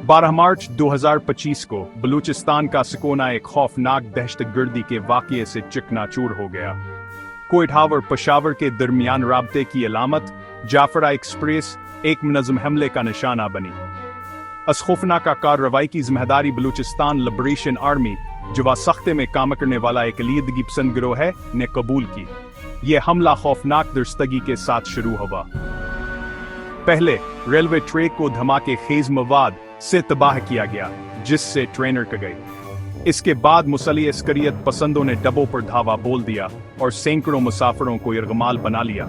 12 मार्च 2025 को बलूचिस्तान का सिकोना एक खौफनाक दहशतगर्दी के वाक़ये से चकनाचूर हो गया। कोयटा और पेशावर के दरमियान राब्ते की अलामत जाफरा एक्सप्रेस एक मुनज़्ज़म हमले का निशाना बनी। इस खौफनाक कार्रवाई की जिम्मेदारी बलूचिस्तान लिबरेशन आर्मी, जो वासख्ते में काम करने वाला एक अलीदगी पसंद गिरोह है, ने कबूल की। यह हमला खौफनाक दरस्तगी के साथ शुरू हुआ। पहले रेलवे ट्रैक को धमाके खेज मवाद से तबाह किया गया, जिससे ट्रेनर क गई। इसके बाद मुसल्लह अस्करियत पसंदों ने डब्बों पर धावा बोल दिया और सैकड़ों मुसाफिरों को यरगमाल बना लिया।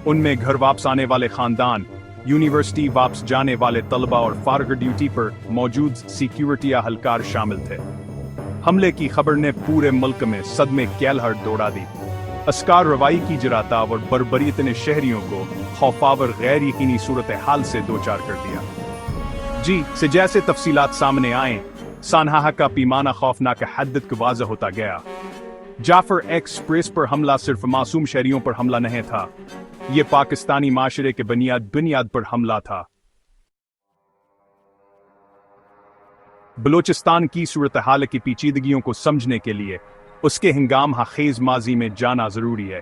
उनमें घर वापस आने वाले खानदान, यूनिवर्सिटी वापस जाने वाले तलबा और फारग ड्यूटी पर मौजूद सिक्योरिटी अहलकार शामिल थे। हमले की खबर ने पूरे मुल्क में सदमे कैलहर दौड़ा दी। अस्कार रवाई की जराता और बर्बरीत ने शहरियों को खौफावर गैर यकीनी सूरत हाल से दो चार कर दिया। जी से जैसे तफसीलात सामने आए, सानहा का पैमाना खौफनाक हद तक वाज़ह होता गया। जाफर एक्सप्रेस पर हमला सिर्फ मासूम शहरियों पर हमला नहीं था, ये पाकिस्तानी माशरे के बुनियाद पर हमला था। बलूचिस्तान की सूरत हाल की पेचीदगियों को समझने के लिए उसके हंगाम खेज माजी में जाना जरूरी है।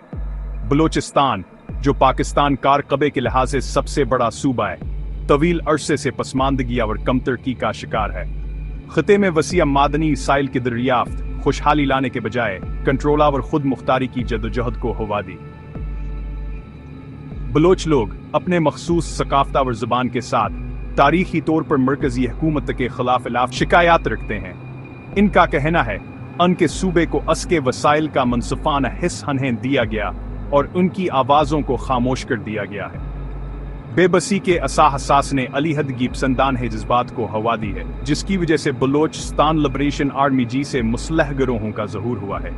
बलूचिस्तान, जो पाकिस्तान कारकबे के लिहाज से सबसे बड़ा सूबा है, तवील अरसे से पसमानदगी और कमतरकी का शिकार है। खिते में वसीया मादनी वसाइल की दरियाफ्त खुशहाली लाने के बजाय कंट्रोल और खुद मुख्तारी की जदोजहद को हवा दी। बलोच लोग अपने मखसूस सकाफत और ज़बान के साथ तारीखी तौर पर मरकजी हुकूमत के खिलाफ शिकायत रखते हैं। इनका कहना है उनके सूबे को असके वसाइल का मनसफाना हिस्सा दिया गया और उनकी आवाज़ों को खामोश कर दिया गया है। बेबसी के असाहसास ने अलीहदगी पसंदान है जज्बात को हवा दी है, जिसकी वजह से बलूचिस्तान लिबरेशन आर्मी जी से मुसलह गिरोहों का ज़हूर हुआ है।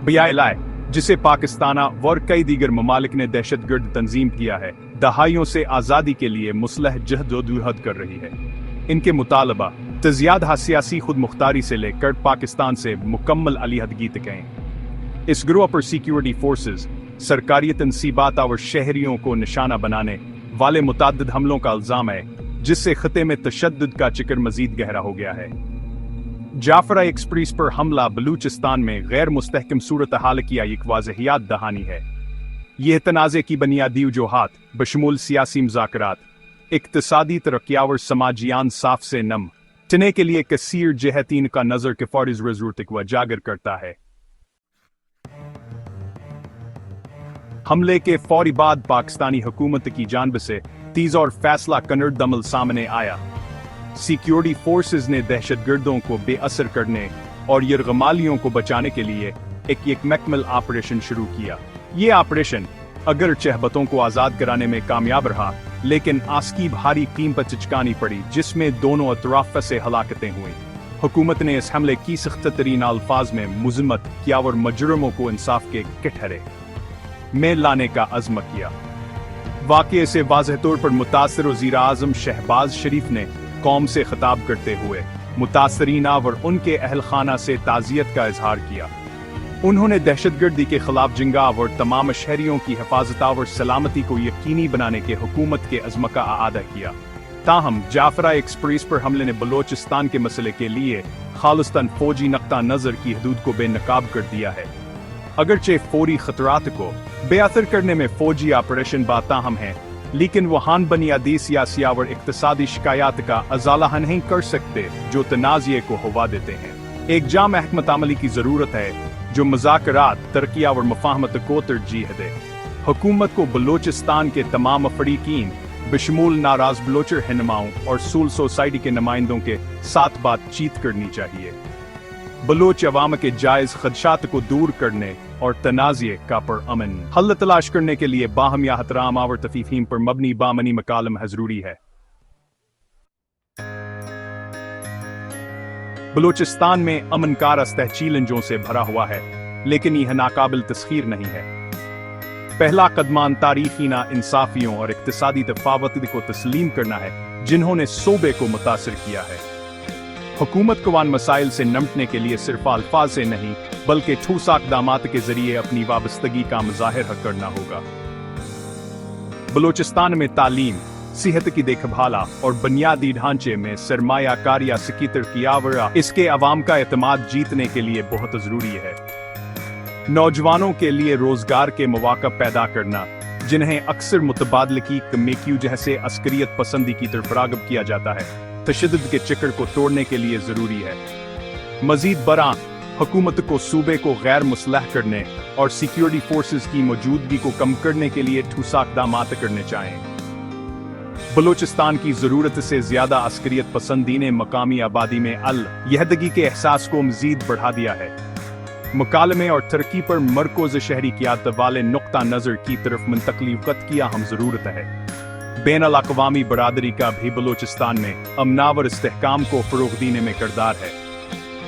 बयालाए, जिसे पाकिस्तान और कई दीगर ममालिक ने दहशतगर्द तंजीम किया है, दहाइयों से आज़ादी के लिए मुसलह जहदोजहद कर रही है। इनके मुतालबा तज़ियादा सियासी खुद मुख्तारी से लेकर पाकिस्तान से मुकम्मल अलीहदगी तक हैं। इस गिरोह पर सिक्योरिटी फोर्सेस, सरकारी तनसीबात और शहरियों को निशाना बनाने वाले मुतअद्दिद हमलों का इल्ज़ाम है, जिससे खिते में तशद्दुद का चिकर मजीद गहरा हो गया है। जाफरा एक्सप्रेस पर हमला बलूचिस्तान में गैर मुस्तहकम सूरत हाल की एक वाज़हियात दहानी है। यह तनाज़े की बुनियादी वजूहात बशमूल सियासी मुज़ाकरात, इक़्तिसादी तरक्की और समाजियान साफ से नम टने के लिए कसीर जहतीन का नज़र के फौरी ज़रूरत को उजागर करता है। हमले के फौरी बाद पाकिस्तानी हुकूमत की जानिब से तेज़ और फैसला कन्नड़ अमल सामने आया। सिक्योरिटी फोर्सेस ने दहशतगर्दों को बेअसर करने और यरगमालियों को बचाने के लिए एक मुकम्मल ऑपरेशन शुरू किया। ये ऑपरेशन अगर चहबतों को आज़ाद कराने में कामयाब रहा, लेकिन आसकी भारी कीमत चुकानी पड़ी, जिसमें दोनों अतराफ से हलाकतें हुई। हुकूमत ने इस हमले की सख्त तरीन अल्फाज में मुज़म्मत किया और मुजरमों को इंसाफ के कटहरे में लाने का अज़्म किया। वाक़ये से वाज़ह तौर पर मुतासर वज़ीर आज़म शहबाज शरीफ ने कौम से खिताब करते हुए मुतासरीन और उनके अहल खाना से ताज़ियत का इजहार किया। उन्होंने दहशतगर्दी के खिलाफ जिंगाव और तमाम शहरियों की हिफाजत और सलामती को यकीनी बनाने के हुकूमत के अज़्म का आदा किया। ताहम जाफरा एक्सप्रेस पर हमले ने बलूचिस्तान के मसले के लिए खालिस्तान फौजी नक्ता नज़र की हदूद को बेनकाब कर दिया है। अगरचे फौरी खतरात को बेअसर करने में फौजी ऑपरेशन बाताहम है, लेकिन वहान बुनियादी सियासी और इक़्तिसादी शिकायत का अजाला नहीं कर सकते जो तनाज़े को हवा देते हैं। एक जाम हिकमत अमली की ज़रूरत है जो मुज़ाकरात, तरक्की और मुफ़ाहमत को तरजीह दे। हुकूमत को बलूचिस्तान के तमाम फ़रीक़ीन बशमूल नाराज़ बलोच रहनुमाओं और सिविल सोसाइटी के नुमाइंदों के साथ बातचीत करनी चाहिए। बलोच अवाम के जायज़ खदशात को दूर करने और तनाज़े का पुरअमन हल तलाश करने के लिए बाहम एहतराम और तफ़हीम पर मबनी बामनी मकालम ज़रूरी है। बलूचिस्तान में अमनकार अस्तह चैलेंजों से भरा हुआ है, लेकिन यह नाकाबिल तस्खीर नहीं है। पहला कदमान तारीखी ना इंसाफियों और इक़्तिसादी तफावत को तस्लीम करना है, जिन्होंने सूबे को मुतासर किया है। हुकूमत को वान मसाइल से निपटने के लिए सिर्फ अल्फाज से नहीं, बल्कि ठोस इक़दामात के जरिए अपनी वाबस्तगी का मुज़ाहिर करना होगा। बलूचिस्तान में तालीम, सेहत की देखभाल और बुनियादी ढांचे में सरमायाकारी की तरक्यावरा इसके अवाम का एतमाद जीतने के लिए बहुत जरूरी है। नौजवानों के लिए रोजगार के मौका पैदा करना, जिन्हें अक्सर मुतबादलगी कमेक्यू जैसे अस्करियत पसंदी की तरफ राग़िब किया जाता है, तशद्दुद के चक्र को तोड़ने के लिए जरूरी है। मजीद बरां हुकूमत को सूबे को गैर मुसलह करने और सिक्योरिटी फोर्सेस की मौजूदगी को कम करने के लिए ठोस इक़दाम करने चाहिए। बलूचिस्तान की जरूरत से ज्यादा अस्करियत पसंदी ने मकामी आबादी में अल-यहदगी के एहसास को मजीद बढ़ा दिया है। मुकालमे और तरक्की पर मरकूज़ शहरी क़यादत वाले नुक्ता नज़र की तरफ मुंतक़ली की अहम ज़रूरत है। बैनुल-अक़वामी बरादरी का भी बलूचिस्तान में अमनावर इस्तेहकाम को फ़रोग़ देने में किरदार है।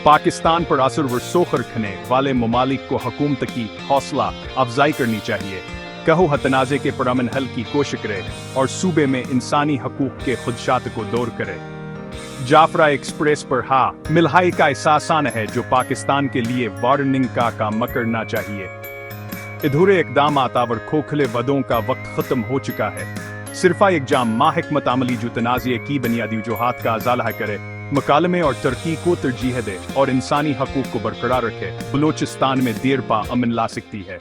पाकिस्तान पर असर व सोख रखने वाले ममालिक को हुकूमत की हौसला अफजाई करनी चाहिए, कहो तनाज़े के पुरअमन हल की कोशिश करे और सूबे में इंसानी हकूक़ के खुदशात को दूर करे। जाफरा एक्सप्रेस पर मिलहाई का एहसासान है जो पाकिस्तान के लिए वार्निंग का काम करना चाहिए। अधूरे इक़दाम और खोखले वदों का वक्त ख़त्म हो चुका है। सिर्फ़ा एक जाम हिकमत अमली जो तनाज़े की बुनियादी वजूहात का अज़ाला करे, मुकालमे और तरक्की को तरजीह दे और इंसानी हकूक़ को बरकरार रखे, बलूचिस्तान में देर पा अमन ला सकती है।